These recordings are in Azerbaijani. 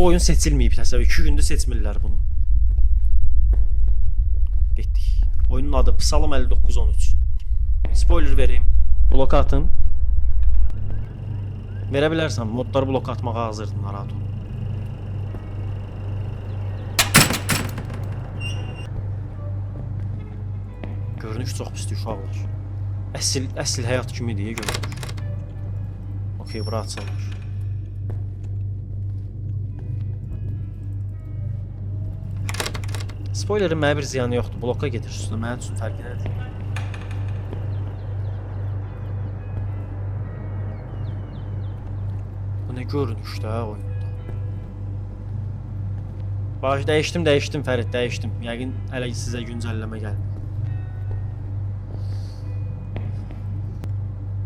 Bu oyun seçilməyib təsəvvür. 2 gündür seçmirlər bunu. Getdik. Oyunun adı Psalm 5913. Spoiler vereyim. Blok atın. Verə bilərsən. Modları blok atmağa hazırdır, narahat ol. Görünüş çox pisdir uşaqlar. Əsl həyat kimi deyə görünür. Okey, bura açılır. Spoilerin mənə bir ziyanı yoxdur. Bloka gedir üstünə. Mənim üçün fərqi nədir? Bu nə görünüşdə oyunda? Baş dəyişdim Fərid, dəyişdim. Yəqin hələ sizə güncəlləmə gəlmir.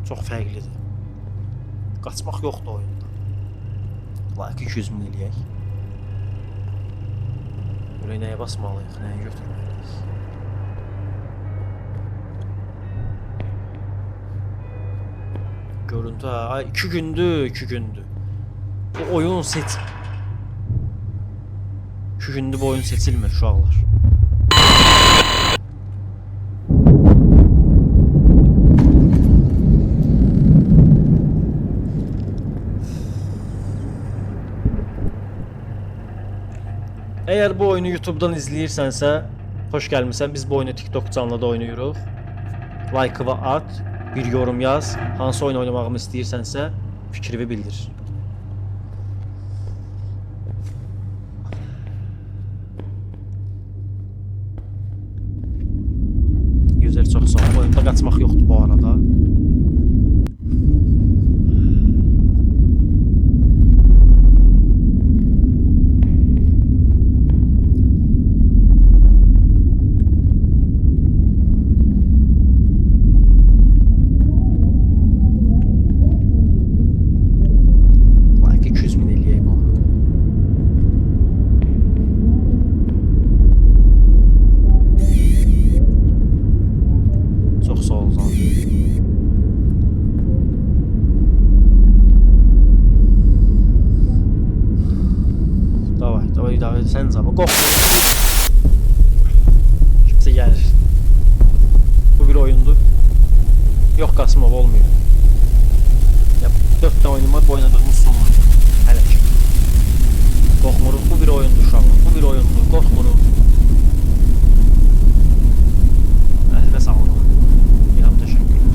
Çox fərqlidir. Qaçmaq yoxdur oyunda. Like 200.000 eləyək. Buraya nəyə basmalıyıq, nəyə götürməliyik? Görüntü ha, 2 gündür. Bu oyun seç... 2 gündür bu oyun seçilmir uşaqlar. Eğer bu oyunu YouTube'dan izləyirsənsə, xoş gəlmisən. Biz bu oyunu TikTok canlıda oynayırıq. Like-ı at, bir yorum yaz. Hansı oyun oynamağımı istəyirsənsə, fikrimi bildir. Gözəl, çox sağ ol. Oyunda qaçmaq yoxdur bu arada. Sen zaman korkma. Kimse gelir. Bu bir oyundu. Yok kasma olmuyor. Ya 4 tane oyunum var, bu oynadığımız son oyun. Hələ ki. Korkmuruq, bu bir oyundu uşaqlar. Bu bir oyundu, korkmuruq. Əlinə sağlıq. İlham, təşəkkürlər.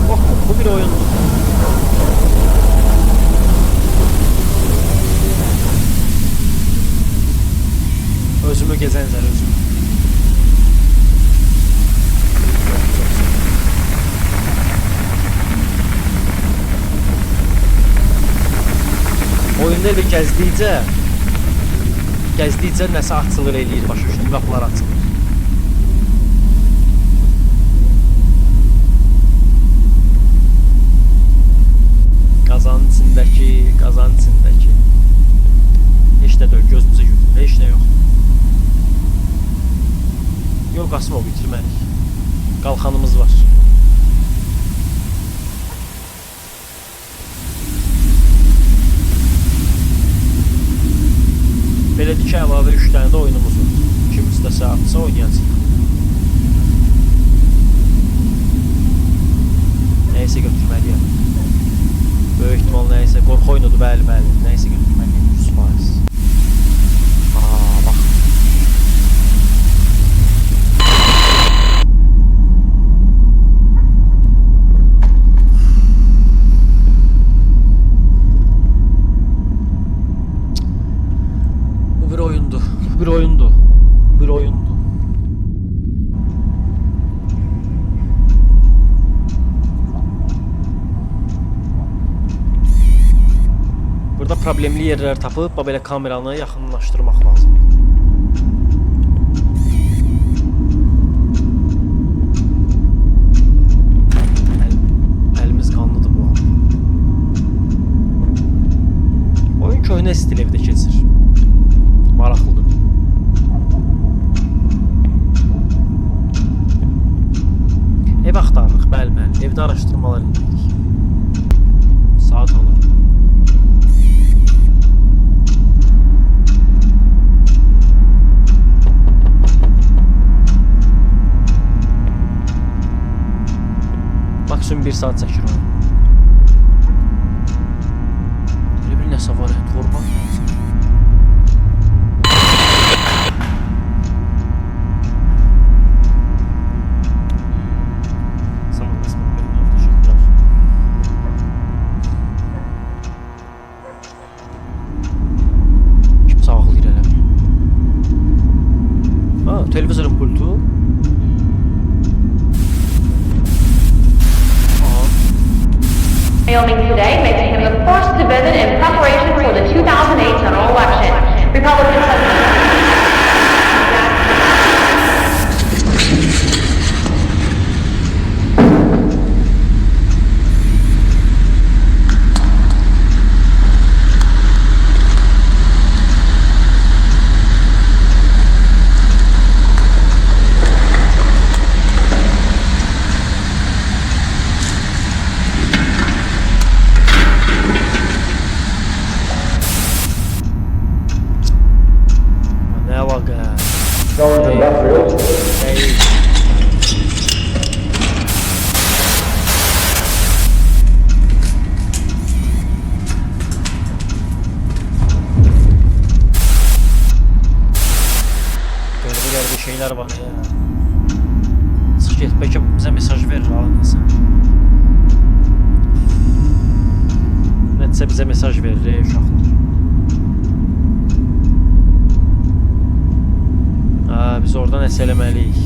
Korkmuruq, bu bir oyundu. Özümü gezenler özüm. Oyunda bir gəzdikcə nəsə açılır eləyir, başa düşdüm, qapılar açılır. Qazanın içindəki. Heç nə deyil, gözümüzə görünür, heç nə yox. Yol qasma bitirməlik. Qalxanımız var. Belədir ki, əlavə 3 dənə də oyunumuz var. Kim istəsə atsa oynayacaq. Nəyəsə götürməliyəm. Böyük ihtimal nəyəsə qorxu oyunudur, bəli. Nəyəsə götürməliyəm, 100%. Bax. Bu bir oyundu. Burada problemli yerler tapıp belə kameranı yaxınlaşdırmaq lazım. Əlimiz qanlıdır bu arada. Oyun köhnə stil evdə keçir. Maraqlıdır. Ev axtarırıq, bəli. Evdə araşdırmalar edirik. Saat olur. Maksimum 1 saat çəkir onu. Böyle bir nəsə var ya, torba lazım. Sağ olasın, teşekkürler. Kimsə ağlayır eləmi? Ha, televizorun pultu. Wyoming today making him the first to visit in preparation for the 2008 general election. Republicans have şeyler var ya. Sık et, belki bize mesaj verir alınırsa. Netse bize mesaj verir uşaqlar. Biz oradan nəsə eləməliyik.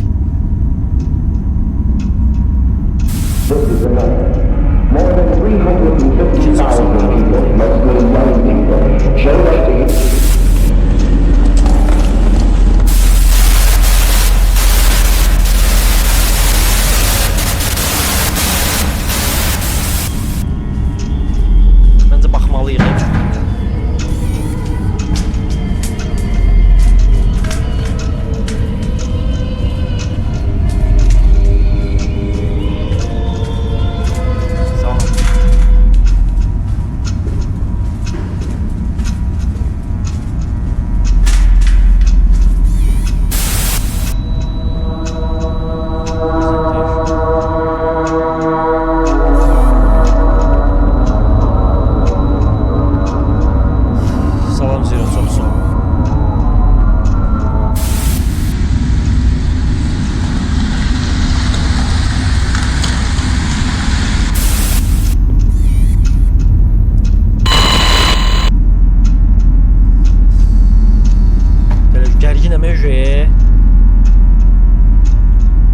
More than 350,000 people, mostly young people, showed up to Bence baxmalıyıq.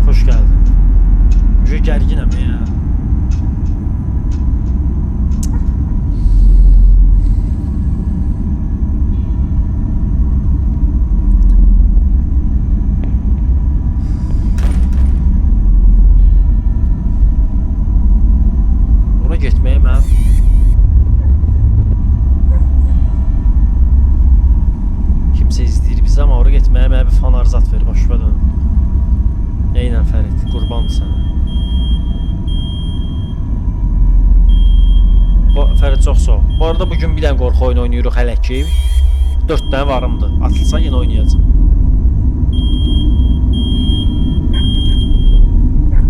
Hoş geldin. Müjde gerginim ya. Ona getməyə mən kimsə izləyir bizi, amma ora getməyə mənə bir fanar zat ver, başıma dönüm. Neynən Fərid, qurbandır sənə. Fərid çox sağ ol. Bu arada bugün bir dənə qorxu oyunu oynayırıq hələ ki. 4 dənə varımdır. Atılsa yenə oynayacağım.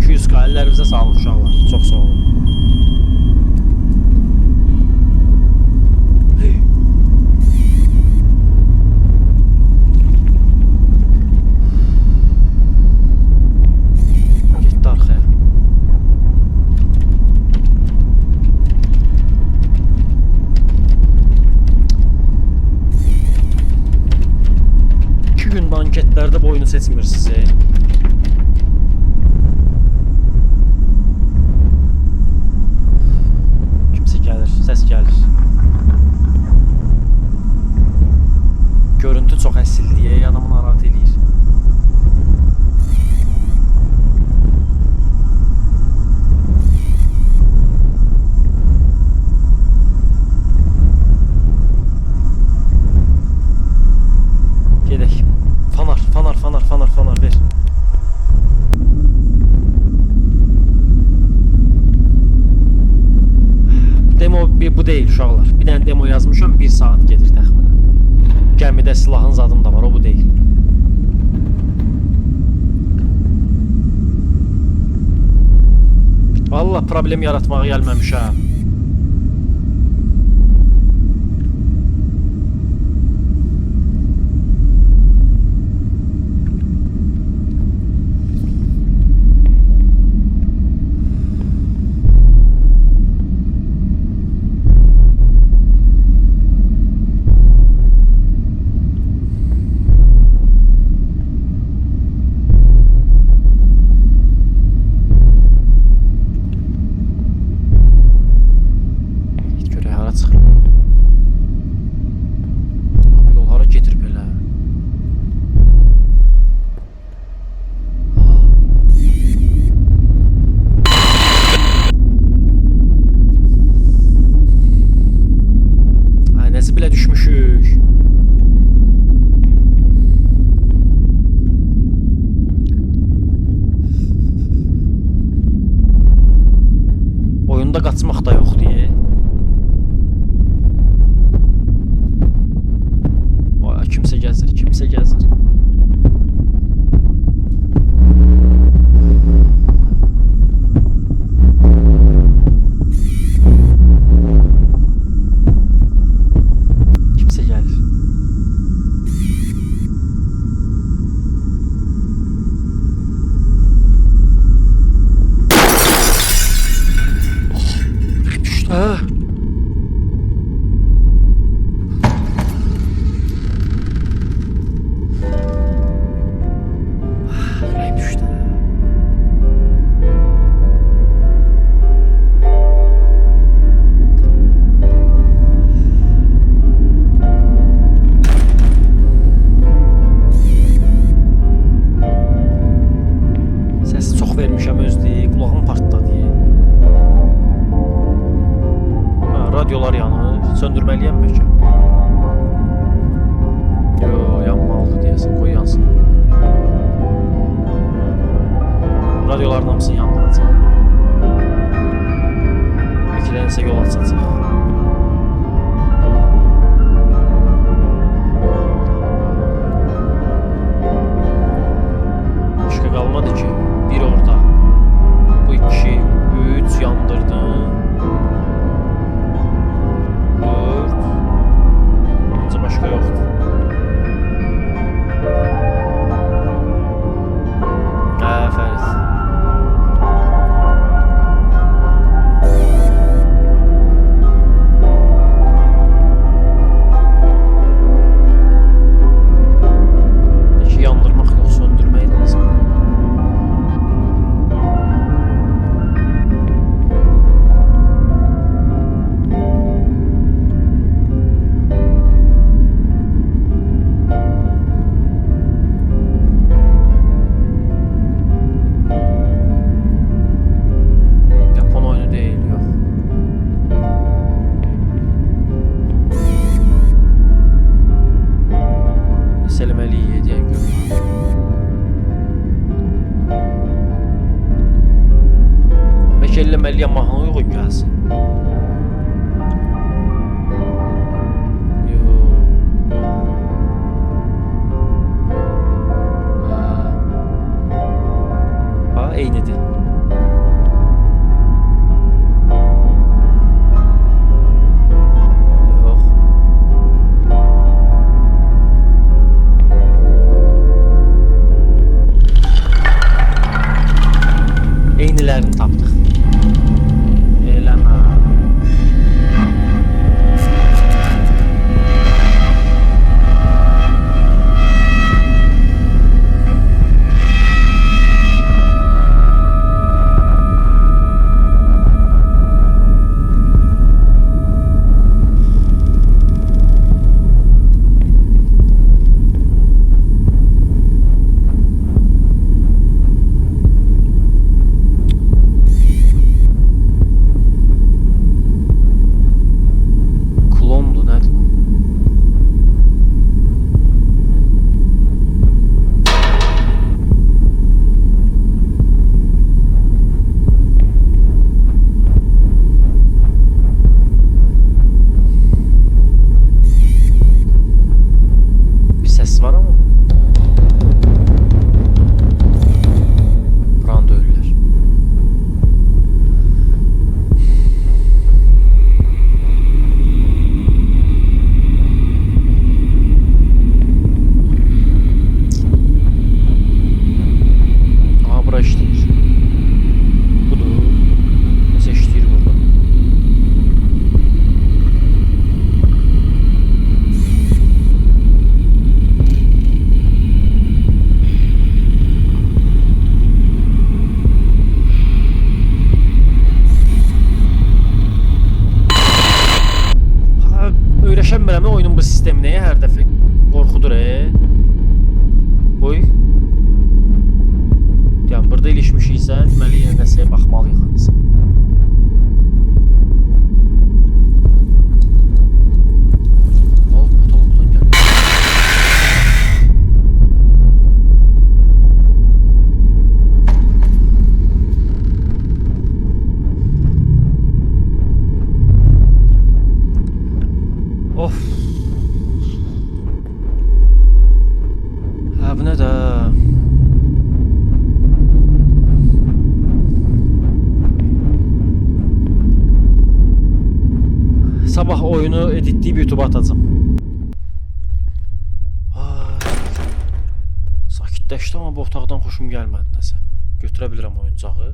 200k əllərimizə sağlıq uşaqlar. Çox sağ olun. Banketlerde bu oyunu seçmir sizi. Kimse gelir, ses gelir. Görüntü çok əsil diye adamı narahat eləyir. Gedək. Fanar ver. bu değil uşaqlar. Bir dənə demo yazmışam, 1 saat gedir təxminən. Gəmidə silahın zadım da var, o bu değil. Vallahi problem yaratmağa gəlməmiş ha. Bile düşmüşük. Oyunda kaçmaq da yok diye. Vay, kimse gəzir, kimse gəzir. Vermişəm özlüyü, qulağım partladı. Radyolar yanır, söndürməliyəm bəlkə. Yo, yanmalıdır deyəsən, qoy yansın. Radyoların hamısını yandıracaq. İkilənsə yol açacaq. Başqa qalmadı ki. Bir orada, bu 2, 3 yandırdın, 4, bence başka yoktu. Fəriz. Peki yandırmaq yox, söndürmək lazım. Selmeliye diye görünüyor. Belki ellemeliye mahnı uygun gelsin. Ha, eynidir. Eynilərini tapdıq. Eləmə. Bilirəm oyunun bu sistemi nəyə hər dəfə qorxudur Qoy. Yəni burada ilişmişiksə, deməli yenə nəsəyə baxmalıyıq hansı. Sabah oyunu editleyip YouTube'a atacağım. Sakitləşdi amma bu otaqdan xoşum gəlmədi nəsə. Götürə bilirəm oyuncağı.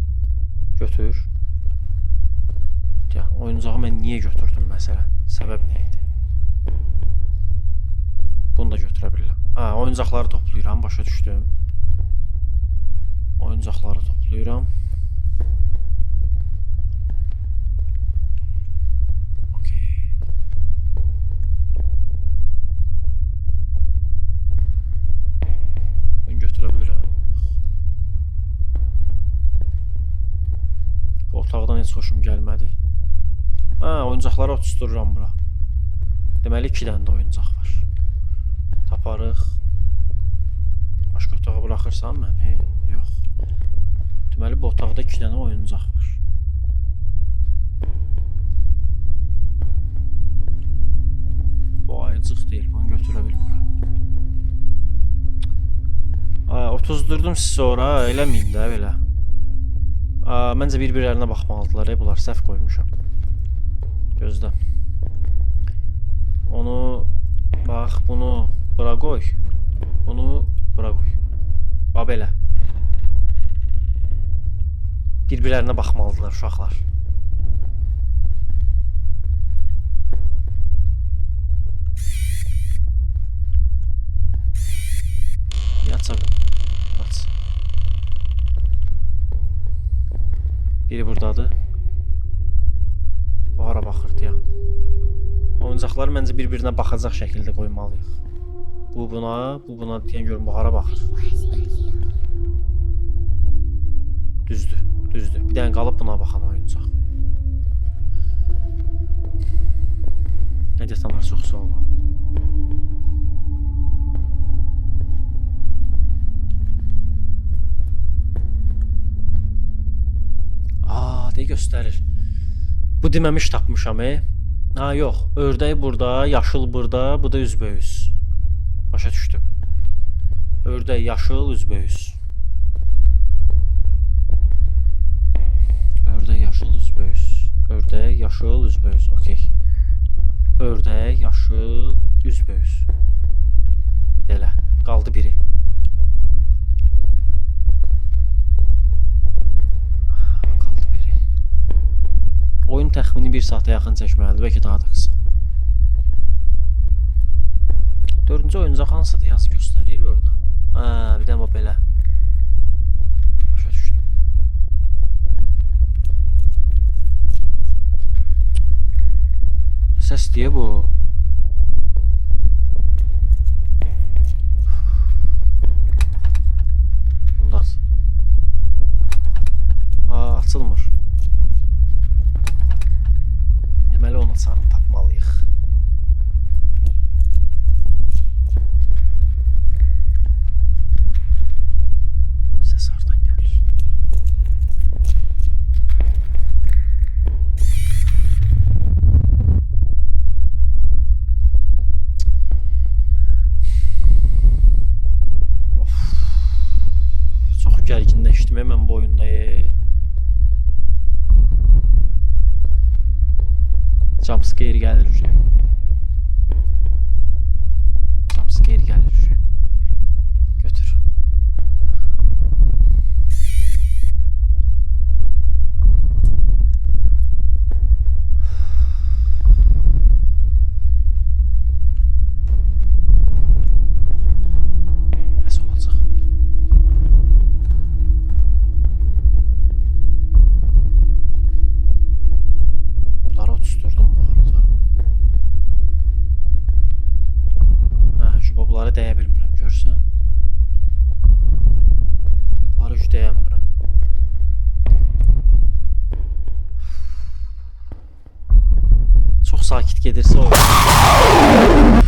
Götür. Ya, oyuncağı mən niyə götürdüm məsələn? Səbəb nə idi? Bunu da götürə bilirəm. Oyuncaqları toplayıram, başa düşdüm. Oyuncaqları toplayıram. Otaqdan heç xoşum gəlmədi. Oyuncaqları otustururam bura. Deməli 2 dənə də oyuncaq var. Taparıq. Başqa otağa buraxırsan məni? Yox. Deməli bu otaqda 2 dənə oyuncaq var. Bu ayıcıq deyil, bunu götürə bilmirəm. Otuzdurdum siz sonra, eləməyin də belə. Məncə bir-birlərinə baxmalıdılar, bunlar səhv qoymuşam. Gözlə. Onu, bax, bunu bura qoy. Bunu bura qoy. Bax, belə. Bir-birlərinə baxmalıdılar uşaqlar. Yatsa bu. Yatsa. Biri buradadır. Bu hara baxırdı ya. Oyuncaqları məncə bir-birinə baxacaq şəkildə qoymalıyıq. Bu buna deyən görün bu hara baxır. Düzdür, düzdür. Bir dənə qalıb buna baxan oyuncaq. Hədiyyətanlar çox sağ olun. Deyə göstərir. Bu deməmiş tapmışam yox. Ördək burada, yaşıl burada, bu da üzbəyüz. Başa düşdüm. Ördək yaşıl, üzbəyüz. Ördək yaşıl, üzbəyüz. Ördək yaşıl, üzbəyüz. Okey. Ördək yaşıl, üzbəyüz. Elə. Qaldı biri. Oyun təxmini 1 saata yaxın çəkməlidir, bəlkə daha da qısa. 4-cü oyuncaq hansıdır, yazı göstərir orada. Bir də belə. Başa düşdüm. Səs deyə bu. Bunlar. Açılmır. Deməli onun açarını tapmalıyıq. Səs hardan gəlir? Çox gərginləşdim mən bu oyunda. Jumpscare gəlir uşaq. Jumpscare gəlir uşaq. Götür. Nəsə olacaq. Bunları dəyə bilmirəm, görürsən? Bunları hiç dəyəmirəm. Çox sakit gedirsə oyun.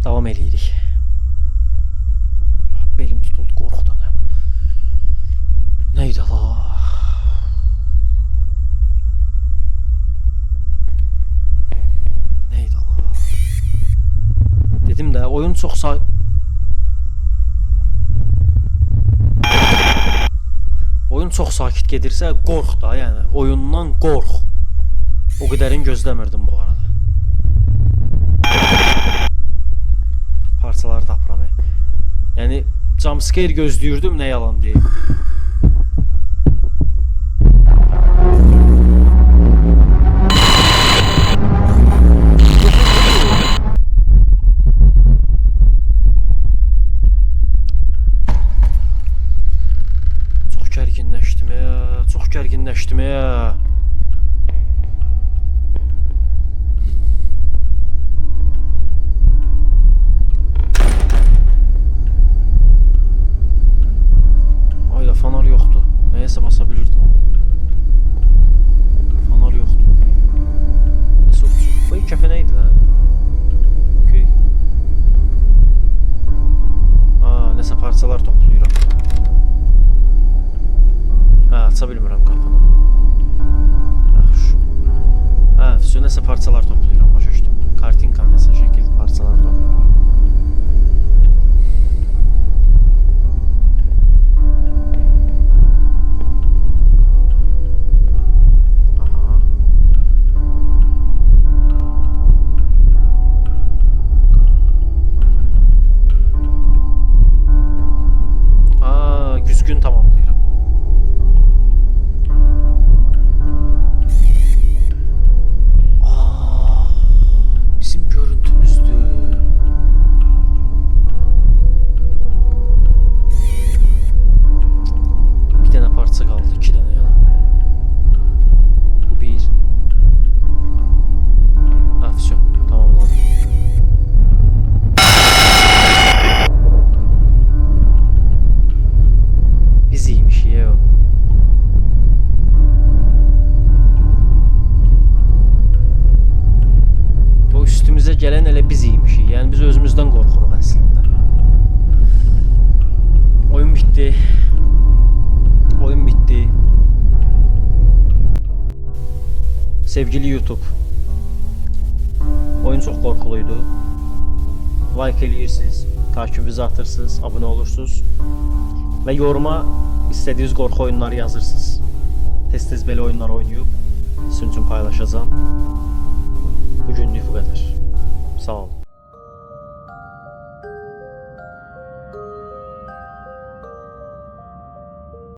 Davam eləyirik. Belim tutuldu qorxudan. Neydi la? Neydi la? Dedim də oyun çox Oyun çox sakit gedirsə qorx da, yəni oyundan qorx. O qədərin gözləmirdim bu arada. Parçaları tapıram. Yəni jumpscare gözləyirdim, nə yalan deyil. Çox gərginləşdim ya, çox gərginləşdim ya. Fanar yoktu. Neyse basabilirdim. Fanar yoktu. Nasıl oldu? Bu ilk kefe neydi lan? Okey. Neyse parçalar topluyorum. Aça bilmirəm qapını. Yaxşı. Все, neyse parçalar topluyorum. Başa düşdüm. Kartinka neyse şəkil parçalar topluyorum. Güzgün tamamlayırım. Bizim görüntümüzdü. Bir tane parça kaldı, 2 tane ya. Bu bir. Все, tamamladım. Biziymiş ya o. Bu üstümüze gelen elə biziymiş. Yani biz özümüzden qorxuruq əslində. Oyun bitti. Oyun bitti. Sevgili YouTube. Oyun çox qorxuluydu. Like eləyirsiniz, takibinizi atırsınız, abone olursunuz. Ve yoruma istediğiniz korku oyunları yazırsınız. Tez belə oyunlar oynayıb sizin üçün paylaşacağım. Bugünlük bu qədər. Sağ olun.